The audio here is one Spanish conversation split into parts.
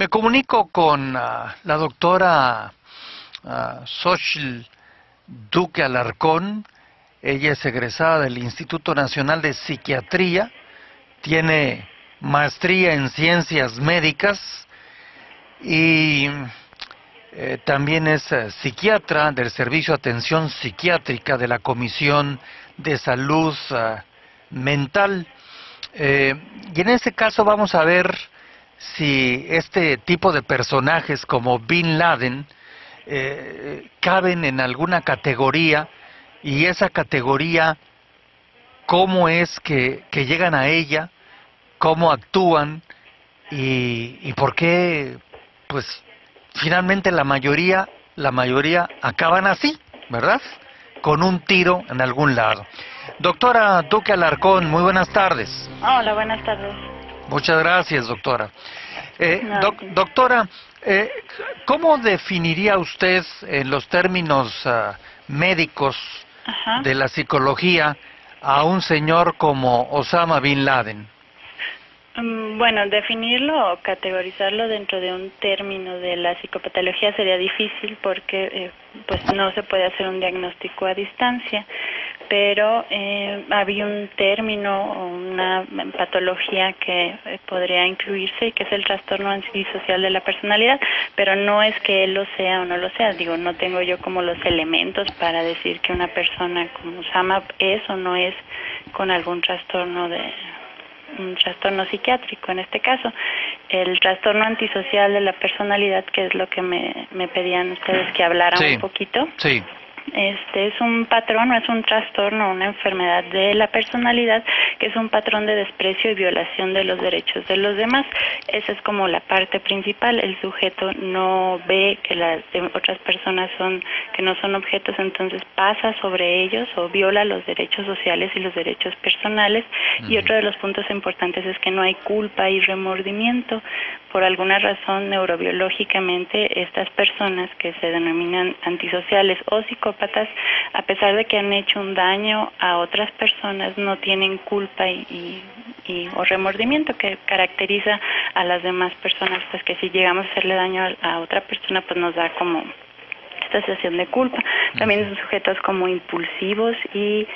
Me comunico con la doctora Xochitl Duque Alarcón. Ella es egresada del Instituto Nacional de Psiquiatría, tiene maestría en Ciencias Médicas y también es psiquiatra del Servicio de Atención Psiquiátrica de la Comisión de Salud Mental. Y en este caso vamos a ver si este tipo de personajes como Bin Laden caben en alguna categoría, y esa categoría, cómo es que llegan a ella, cómo actúan y por qué, pues finalmente la mayoría acaban así, ¿verdad? Con un tiro en algún lado. Doctora Duque Alarcón, muy buenas tardes. Hola, buenas tardes. Muchas gracias, doctora. Doctora, ¿cómo definiría usted en los términos médicos de la psicología a un señor como Osama Bin Laden? Bueno, definirlo o categorizarlo dentro de un término de la psicopatología sería difícil porque pues no se puede hacer un diagnóstico a distancia, pero había un término o una patología que podría incluirse, que es el trastorno antisocial de la personalidad, pero no es que él lo sea o no lo sea. Digo, no tengo yo como los elementos para decir que una persona como Osama es o no es con algún trastorno un trastorno psiquiátrico. En este caso, el trastorno antisocial de la personalidad, que es lo que me pedían ustedes que hablara un poquito. Sí. Es un patrón, no es un trastorno, una enfermedad de la personalidad, que es un patrón de desprecio y violación de los derechos de los demás. Esa es como la parte principal. El sujeto no ve que las otras personas que no son objetos, entonces pasa sobre ellos o viola los derechos sociales y los derechos personales. Y otro de los puntos importantes es que no hay culpa y remordimiento. Por alguna razón, neurobiológicamente, estas personas que se denominan antisociales o psicópatas, a pesar de que han hecho un daño a otras personas, no tienen culpa o remordimiento, que caracteriza a las demás personas, pues que si llegamos a hacerle daño a otra persona, pues nos da como esta sensación de culpa. También son sujetos como impulsivos y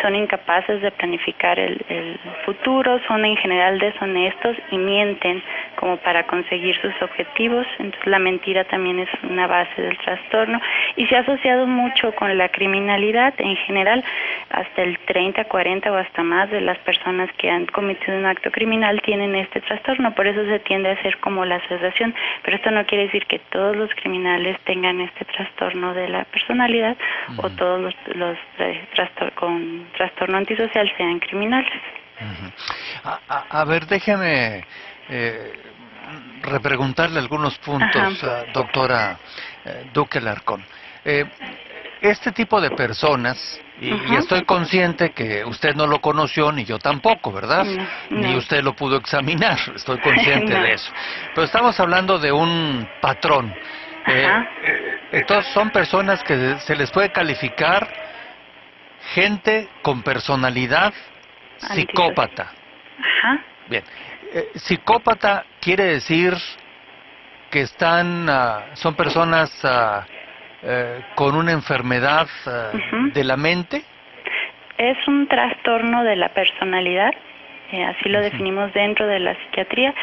son incapaces de planificar el futuro, son en general deshonestos y mienten como para conseguir sus objetivos. Entonces la mentira también es una base del trastorno y se ha asociado mucho con la criminalidad en general. Hasta el 30, 40 o hasta más de las personas que han cometido un acto criminal tienen este trastorno, por eso se tiende a hacer como la asociación, pero esto no quiere decir que todos los criminales tengan este trastorno de la personalidad o todos los con trastorno antisocial sean criminales. A ver, déjeme repreguntarle algunos puntos, doctora Duque Alarcón. Este tipo de personas, y estoy consciente que usted no lo conoció, ni yo tampoco, ¿verdad? No. Ni usted lo pudo examinar, estoy consciente de eso. Pero estamos hablando de un patrón. Entonces son personas que se les puede calificar gente con personalidad psicópata. Bien. Psicópata quiere decir que son personas con una enfermedad de la mente. Es un trastorno de la personalidad, así lo definimos dentro de la psiquiatría.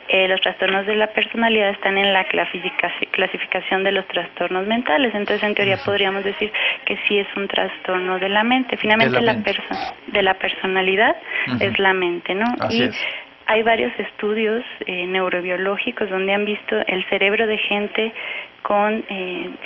Los trastornos de la personalidad están en la clasificación de los trastornos mentales, entonces en teoría podríamos decir que sí es un trastorno de la mente. Finalmente de la personalidad es la mente, ¿no? Así es. Hay varios estudios neurobiológicos donde han visto el cerebro de gente con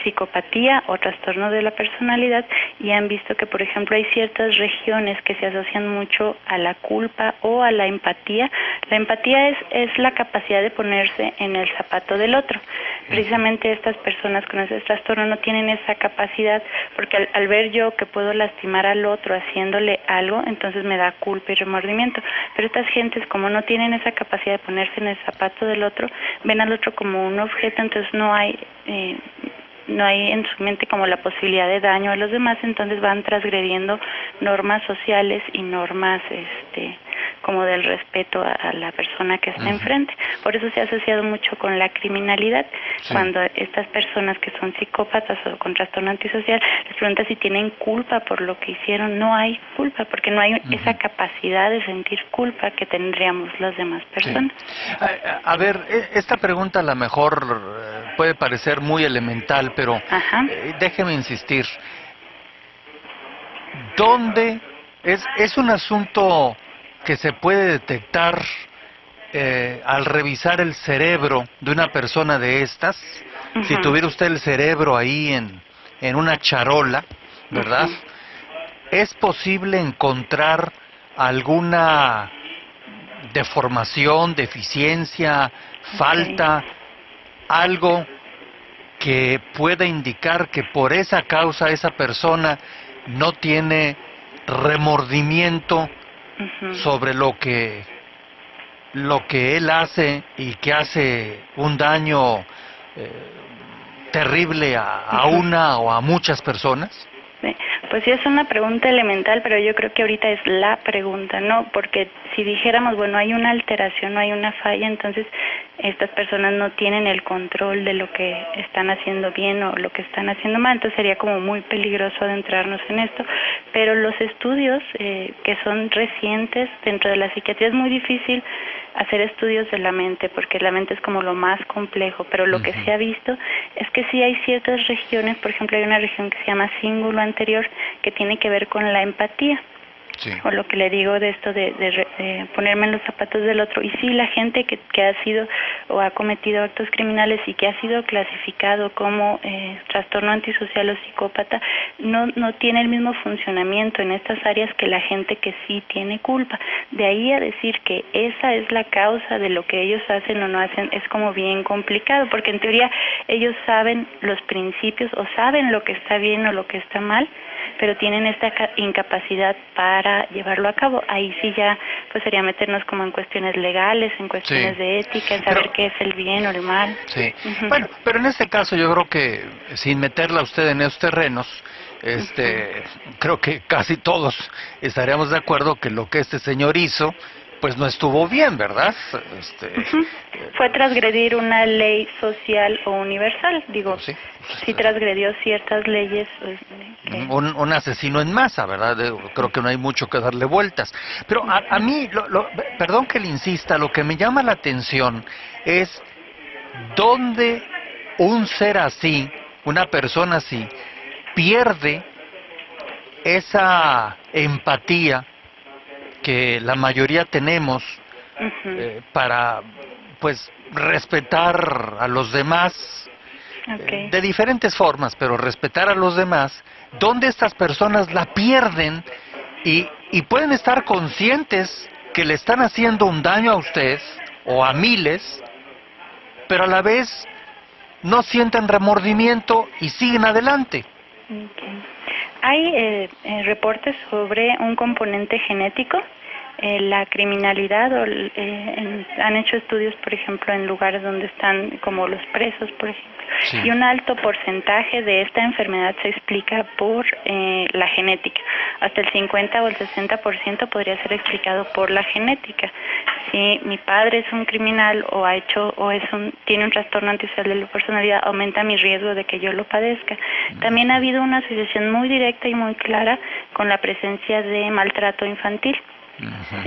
psicopatía o trastorno de la personalidad y han visto que, por ejemplo, hay ciertas regiones que se asocian mucho a la culpa o a la empatía. La empatía es la capacidad de ponerse en el zapato del otro. Precisamente estas personas con ese trastorno no tienen esa capacidad porque al ver yo que puedo lastimar al otro haciéndole algo, entonces me da culpa y remordimiento. Pero estas gentes, como no tienen esa capacidad de ponerse en el zapato del otro, ven al otro como un objeto, entonces no hay en su mente como la posibilidad de daño a los demás, entonces van transgrediendo normas sociales y normas como del respeto a la persona que está enfrente. Por eso se ha asociado mucho con la criminalidad. Cuando estas personas que son psicópatas o con trastorno antisocial les preguntan si tienen culpa por lo que hicieron. No hay culpa, porque no hay esa capacidad de sentir culpa que tendríamos las demás personas. A ver, esta pregunta a lo mejor puede parecer muy elemental, pero déjeme insistir. ¿Dónde es un asunto que se puede detectar al revisar el cerebro de una persona de estas? Si tuviera usted el cerebro ahí en una charola, ¿verdad? ¿Es posible encontrar alguna deformación, deficiencia, falta, algo que pueda indicar que por esa causa esa persona no tiene remordimiento sobre lo que él hace y que hace un daño terrible a una o a muchas personas? Pues sí, es una pregunta elemental, pero yo creo que ahorita es la pregunta, ¿no? Porque si dijéramos, bueno, hay una alteración, no hay una falla, entonces estas personas no tienen el control de lo que están haciendo bien o lo que están haciendo mal, entonces sería como muy peligroso adentrarnos en esto, pero los estudios que son recientes dentro de la psiquiatría es muy difícil hacer estudios de la mente, porque la mente es como lo más complejo, pero lo que se ha visto es que sí hay ciertas regiones, por ejemplo hay una región que se llama cíngulo anterior, que tiene que ver con la empatía. O lo que le digo de esto de ponerme en los zapatos del otro. Y sí, la gente que ha sido o ha cometido actos criminales y que ha sido clasificado como trastorno antisocial o psicópata, no tiene el mismo funcionamiento en estas áreas que la gente que sí tiene culpa. De ahí a decir que esa es la causa de lo que ellos hacen o no hacen es como bien complicado, porque en teoría ellos saben los principios o saben lo que está bien o lo que está mal, pero tienen esta incapacidad para llevarlo a cabo. Ahí sí ya pues sería meternos como en cuestiones legales, en cuestiones de ética, en saber qué es el bien o el mal. Bueno, pero en este caso yo creo que sin meterla a usted en esos terrenos, creo que casi todos estaríamos de acuerdo que lo que este señor hizo pues no estuvo bien, ¿verdad? Fue transgredir una ley social o universal, digo, sí transgredió ciertas leyes. Un asesino en masa, ¿verdad? Creo que no hay mucho que darle vueltas. Pero a mí, perdón que le insista, lo que me llama la atención es dónde un ser así, una persona así, pierde esa empatía que la mayoría tenemos para pues respetar a los demás de diferentes formas, pero respetar a los demás, donde estas personas la pierden y pueden estar conscientes que le están haciendo un daño a usted o a miles, pero a la vez no sienten remordimiento y siguen adelante. Hay reportes sobre un componente genético. La criminalidad, han hecho estudios, por ejemplo, en lugares donde están como los presos, por ejemplo, y un alto porcentaje de esta enfermedad se explica por la genética. Hasta el 50 o el 60% podría ser explicado por la genética. Si mi padre es un criminal o tiene un trastorno antisocial de la personalidad, aumenta mi riesgo de que yo lo padezca. También ha habido una asociación muy directa y muy clara con la presencia de maltrato infantil.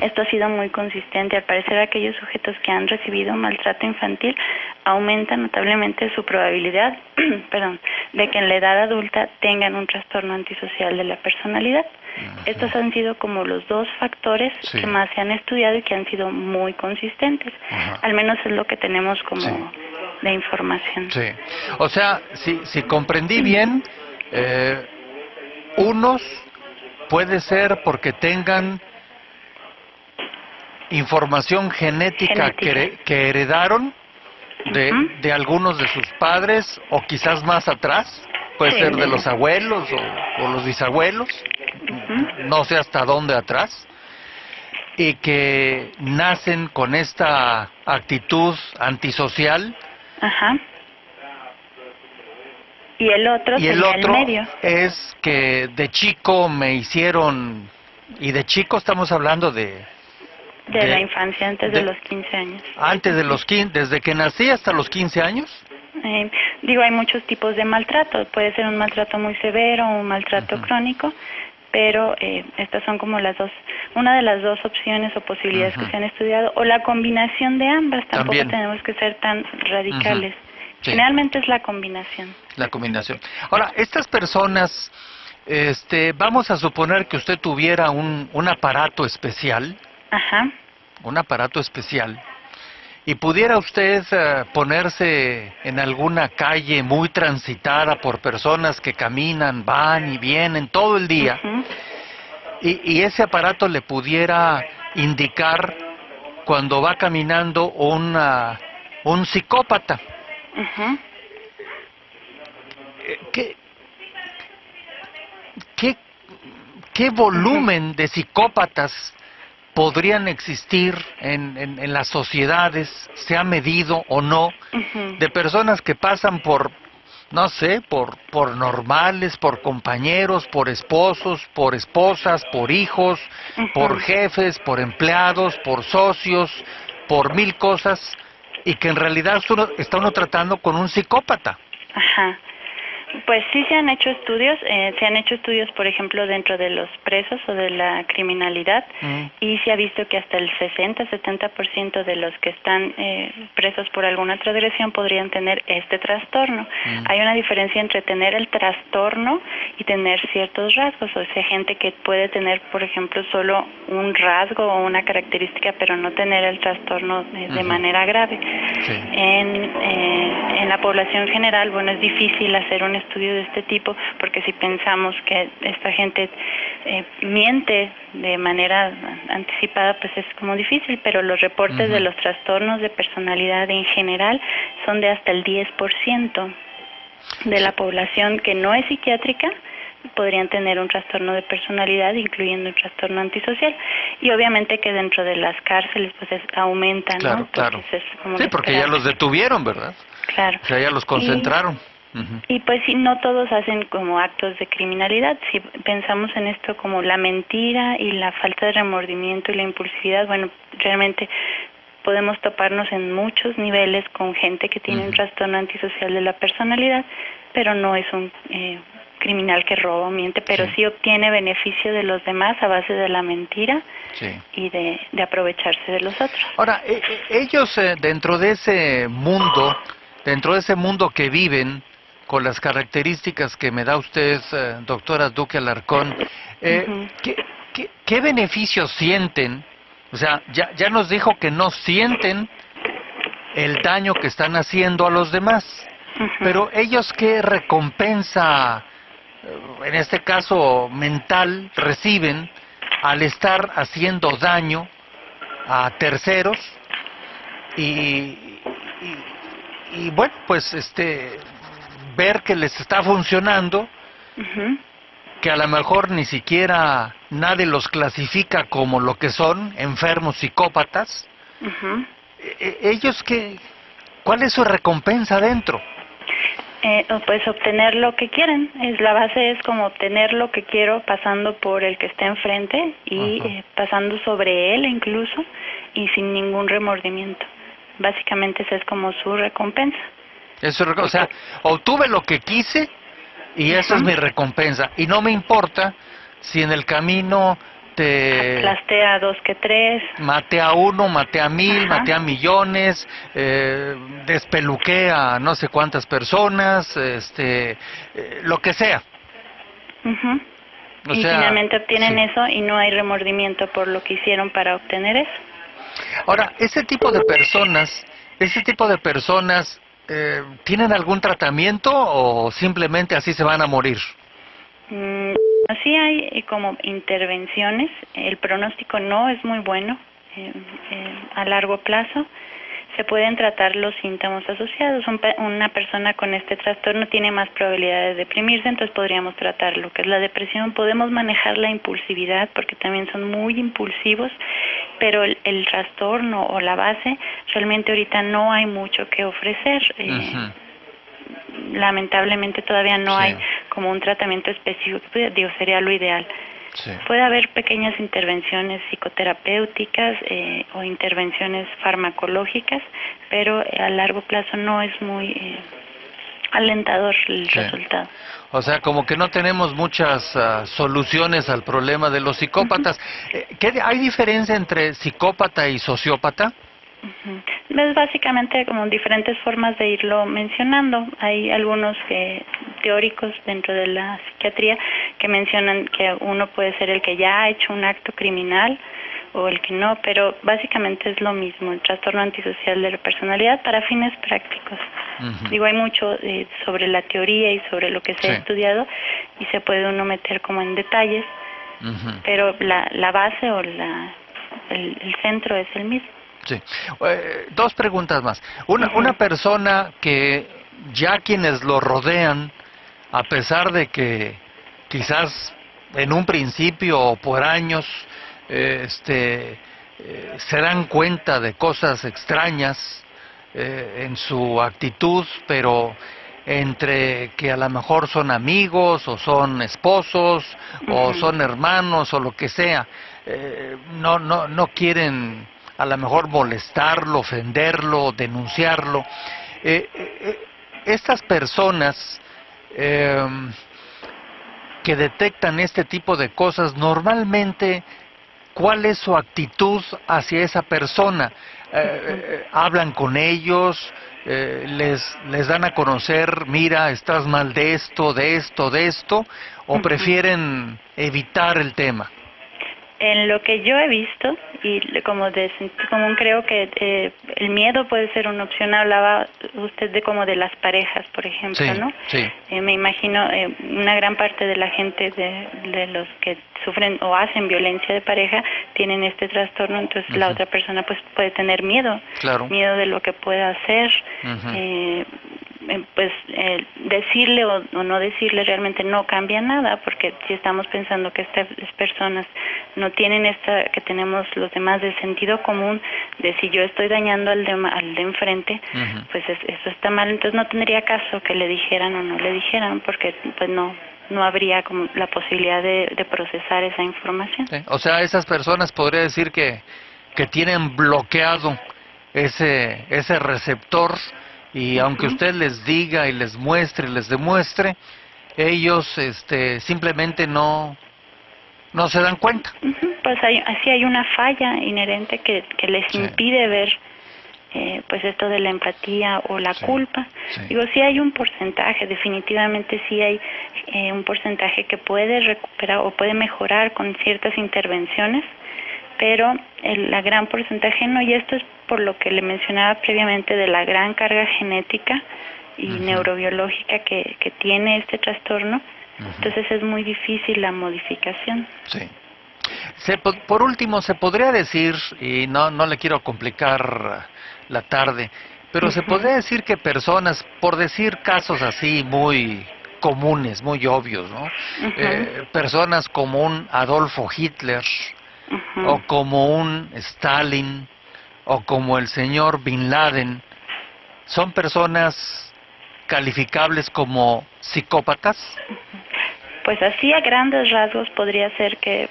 Esto ha sido muy consistente. Al parecer, aquellos sujetos que han recibido maltrato infantil aumentan notablemente su probabilidad de que en la edad adulta tengan un trastorno antisocial de la personalidad. Estos han sido como los dos factores que más se han estudiado y que han sido muy consistentes. Al menos es lo que tenemos como de información. O sea, si comprendí bien, unos puede ser porque tengan información genética. Que heredaron de algunos de sus padres o quizás más atrás, puede ser de los abuelos o los bisabuelos, no sé hasta dónde atrás, y que nacen con esta actitud antisocial. Y el otro medio. Es que de chico me hicieron, y de chico estamos hablando de De la infancia, antes de los 15 años. Antes de los 15, desde que nací hasta los 15 años. Hay muchos tipos de maltrato. Puede ser un maltrato muy severo o un maltrato crónico, pero estas son como una de las dos opciones o posibilidades que se han estudiado, o la combinación de ambas. Tampoco tenemos que ser tan radicales. Sí. Generalmente es la combinación. La combinación. Ahora, estas personas, vamos a suponer que usted tuviera un aparato especial. Ajá. Un aparato especial. Y pudiera usted ponerse en alguna calle muy transitada por personas que caminan, van y vienen todo el día, y ese aparato le pudiera indicar cuando va caminando un psicópata. ¿Qué volumen de psicópatas podrían existir en las sociedades, se ha medido o no, de personas que pasan por, no sé, por normales, por compañeros, por esposos, por esposas, por hijos, por jefes, por empleados, por socios, por mil cosas, y que en realidad está uno tratando con un psicópata? Ajá. Pues sí se han hecho estudios, por ejemplo, dentro de los presos o de la criminalidad, y se ha visto que hasta el 60-70% de los que están presos por alguna transgresión podrían tener este trastorno. Hay una diferencia entre tener el trastorno y tener ciertos rasgos, o sea, gente que puede tener, por ejemplo, solo un rasgo o una característica, pero no tener el trastorno de manera grave. Sí. En la población general, bueno, es difícil hacer un estudio de este tipo, porque si pensamos que esta gente miente de manera anticipada, pues es como difícil, pero los reportes de los trastornos de personalidad en general son de hasta el 10% de la población que no es psiquiátrica podrían tener un trastorno de personalidad, incluyendo un trastorno antisocial, y obviamente que dentro de las cárceles pues aumenta, claro, ¿no? Claro. Sí, porque ya los detuvieron, ¿verdad? Claro. O sea, ya los concentraron. Y pues sí, no todos hacen como actos de criminalidad. Si pensamos en esto como la mentira y la falta de remordimiento y la impulsividad, bueno, realmente podemos toparnos en muchos niveles con gente que tiene un trastorno antisocial de la personalidad, pero no es un criminal que roba o miente, pero sí obtiene beneficio de los demás a base de la mentira y de aprovecharse de los otros. Ahora, ellos dentro de ese mundo que viven, con las características que me da usted, doctora Duque Alarcón, ¿qué beneficios sienten? O sea, ya nos dijo que no sienten el daño que están haciendo a los demás, pero ellos ¿qué recompensa, en este caso mental, reciben al estar haciendo daño a terceros? Y bueno, pues ver que les está funcionando, que a lo mejor ni siquiera nadie los clasifica como lo que son, enfermos psicópatas. ¿Ellos cuál es su recompensa dentro? Pues obtener lo que quieren. La base es como obtener lo que quiero pasando por el que está enfrente y pasando sobre él incluso, y sin ningún remordimiento. Básicamente esa es como su recompensa. O sea, obtuve lo que quise y esa es mi recompensa. Y no me importa si en el camino aplasté a 2 que 3. Maté a 1, maté a 1000, maté a millones, despeluqué a no sé cuántas personas, lo que sea. Y finalmente obtienen eso y no hay remordimiento por lo que hicieron para obtener eso. Ahora, ese tipo de personas ¿tienen algún tratamiento o simplemente así se van a morir? Sí hay como intervenciones. El pronóstico no es muy bueno a largo plazo. Se pueden tratar los síntomas asociados. Una persona con este trastorno tiene más probabilidad de deprimirse, entonces podríamos tratar lo que es la depresión. Podemos manejar la impulsividad porque también son muy impulsivos, pero el trastorno o la base, realmente ahorita no hay mucho que ofrecer. Lamentablemente todavía no hay como un tratamiento específico, sería lo ideal. Sí. Puede haber pequeñas intervenciones psicoterapéuticas o intervenciones farmacológicas, pero a largo plazo no es muy alentador el Sí. resultado. O sea, como que no tenemos muchas soluciones al problema de los psicópatas. ¿Hay diferencia entre psicópata y sociópata? Es básicamente como diferentes formas de irlo mencionando. Hay algunos teóricos dentro de la psiquiatría que mencionan que uno puede ser el que ya ha hecho un acto criminal o el que no, pero básicamente es lo mismo, el trastorno antisocial de la personalidad para fines prácticos. Digo, hay mucho sobre la teoría y sobre lo que se ha estudiado y se puede uno meter como en detalles, pero la base o el centro es el mismo. Sí. Dos preguntas más. Una persona que ya quienes lo rodean, a pesar de que quizás en un principio o por años se dan cuenta de cosas extrañas en su actitud, pero entre que a lo mejor son amigos o son esposos o son hermanos o lo que sea, no quieren a lo mejor molestarlo, ofenderlo, denunciarlo. Estas personas que detectan este tipo de cosas, normalmente, ¿cuál es su actitud hacia esa persona? ¿Hablan con ellos? Les dan a conocer, mira, estás mal de esto, de esto, de esto? ¿O prefieren evitar el tema? En lo que yo he visto, y como de sentido común, creo que el miedo puede ser una opción. Hablaba usted de como de las parejas, por ejemplo, sí, ¿no? Sí. Me imagino una gran parte de la gente de los que sufren o hacen violencia de pareja tienen este trastorno, entonces la otra persona pues puede tener miedo, miedo de lo que pueda hacer. Pues decirle o no decirle realmente no cambia nada, porque si estamos pensando que estas personas no tienen esta que tenemos los demás de sentido común, de si yo estoy dañando al de enfrente, pues eso está mal, entonces no tendría caso que le dijeran o no le dijeran, porque pues no habría como la posibilidad de procesar esa información. Sí. O sea, esas personas podría decir que tienen bloqueado ese receptor, y aunque usted les diga y les muestre y les demuestre, ellos simplemente no se dan cuenta. Pues así hay una falla inherente que les impide ver pues esto de la empatía o la culpa. Digo, sí hay un porcentaje, definitivamente sí hay un porcentaje que puede recuperar o puede mejorar con ciertas intervenciones, pero la gran porcentaje no, y esto es por lo que le mencionaba previamente de la gran carga genética y neurobiológica que tiene este trastorno. Entonces es muy difícil la modificación. Sí. Por último, se podría decir, y no le quiero complicar la tarde, pero se podría decir que personas, por decir casos así muy comunes, muy obvios, ¿no? Personas como un Adolfo Hitler, o como un Stalin, o como el señor Bin Laden, ¿son personas calificables como psicópatas? Pues así a grandes rasgos podría ser que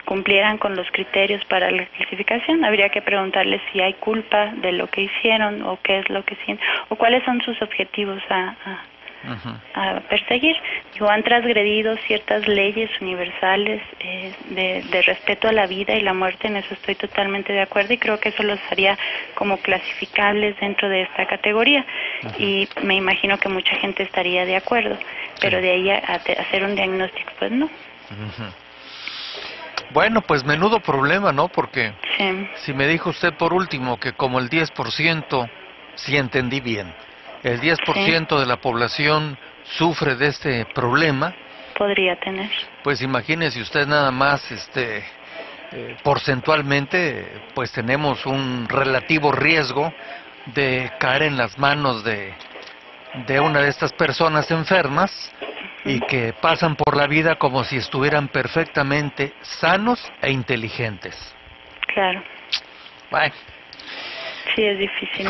cumplieran con los criterios para la clasificación. Habría que preguntarles si hay culpa de lo que hicieron o qué es lo que sienten o cuáles son sus objetivos a perseguir. Digo, han transgredido ciertas leyes universales de respeto a la vida y la muerte, en eso estoy totalmente de acuerdo, y creo que eso los haría como clasificables dentro de esta categoría, y me imagino que mucha gente estaría de acuerdo, pero de ahí a hacer un diagnóstico, pues no. Bueno, pues menudo problema, ¿no? Porque si me dijo usted por último que como el 10%, si entendí bien, el 10% de la población sufre de este problema. Podría tener. Pues imagínese usted nada más, porcentualmente, pues tenemos un relativo riesgo de caer en las manos de una de estas personas enfermas y que pasan por la vida como si estuvieran perfectamente sanos e inteligentes. Claro. Bueno. Sí, es difícil.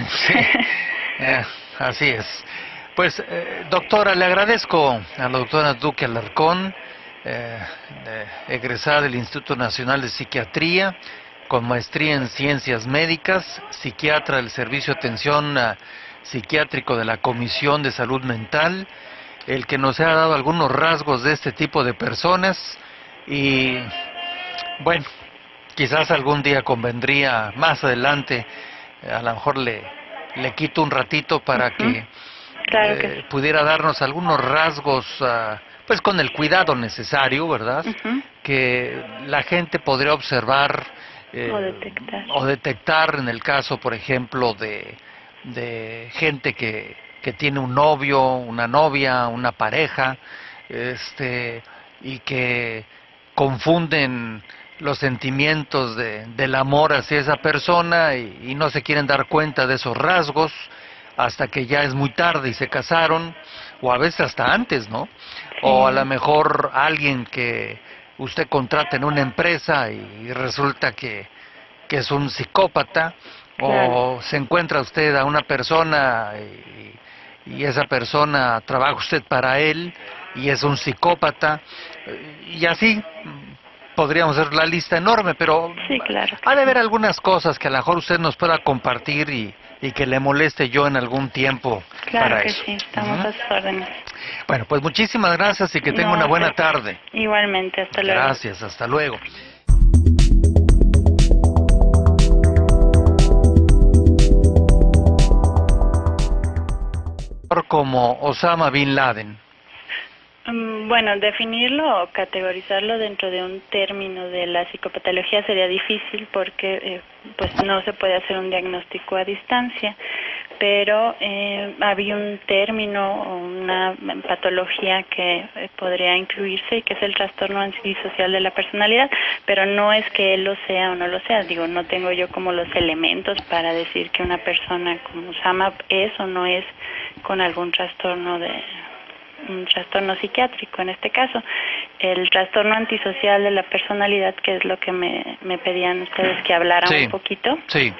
Sí. Así es. Pues, doctora, le agradezco a la doctora Duque Alarcón egresada del Instituto Nacional de Psiquiatría, con maestría en Ciencias Médicas, psiquiatra del Servicio de Atención Psiquiátrico de la Comisión de Salud Mental, el que nos ha dado algunos rasgos de este tipo de personas y, bueno, quizás algún día convendría más adelante, a lo mejor le quito un ratito para que Claro que sí. pudiera darnos algunos rasgos, pues con el cuidado necesario, ¿verdad? Que la gente podría observar o detectar en el caso, por ejemplo, de gente que tiene un novio, una novia, una pareja, y que confunden los sentimientos del amor hacia esa persona y no se quieren dar cuenta de esos rasgos hasta que ya es muy tarde y se casaron, o a veces hasta antes, ¿no? Sí. O a lo mejor alguien que usted contrata en una empresa y resulta que es un psicópata, claro. O se encuentra usted a una persona y esa persona trabaja usted para él y es un psicópata, y así podríamos hacer la lista enorme, pero sí, claro, ha de haber algunas cosas que a lo mejor usted nos pueda compartir y que le moleste yo en algún tiempo. Claro para que eso. Sí, estamos a sus órdenes. Bueno, pues muchísimas gracias y que tenga una buena tarde. Igualmente, hasta luego. Gracias, hasta luego. Como Osama Bin Laden. Bueno, definirlo o categorizarlo dentro de un término de la psicopatología sería difícil porque pues no se puede hacer un diagnóstico a distancia, pero había un término o una patología que podría incluirse y que es el trastorno antisocial de la personalidad, pero no es que él lo sea o no lo sea, digo, no tengo yo como los elementos para decir que una persona como Osama es o no es con algún trastorno un trastorno psiquiátrico en este caso. El trastorno antisocial de la personalidad, que es lo que me pedían ustedes que hablara un poquito. Sí.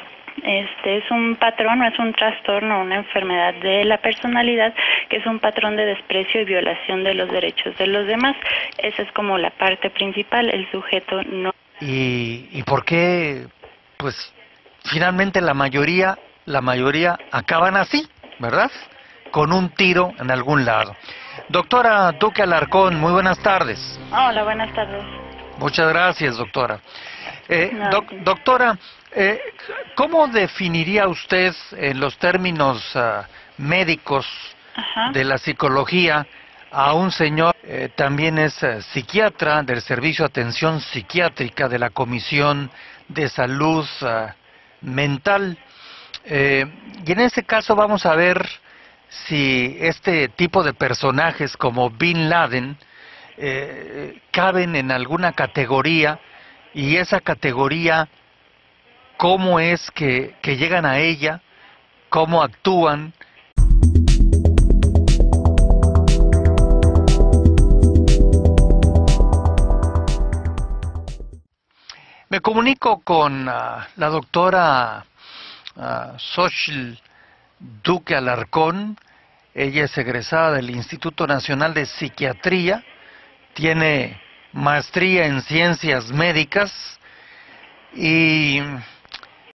Es un patrón, no es un trastorno, una enfermedad de la personalidad, que es un patrón de desprecio y violación de los derechos de los demás. Esa es como la parte principal, el sujeto no. ¿Y por qué, pues, finalmente la mayoría acaban así, ¿verdad? Con un tiro en algún lado. Doctora Duque Alarcón, muy buenas tardes. Hola, buenas tardes. Muchas gracias, doctora. Doctora, ¿cómo definiría usted en los términos médicos de la psicología a un señor, también es psiquiatra del Servicio de Atención Psiquiátrica de la Comisión de Salud Mental? Y en ese caso vamos a ver si este tipo de personajes como Bin Laden caben en alguna categoría, y esa categoría, cómo es que llegan a ella, cómo actúan. Me comunico con la doctora Xochitl Duque Alarcón. Ella es egresada del Instituto Nacional de Psiquiatría, tiene maestría en Ciencias Médicas y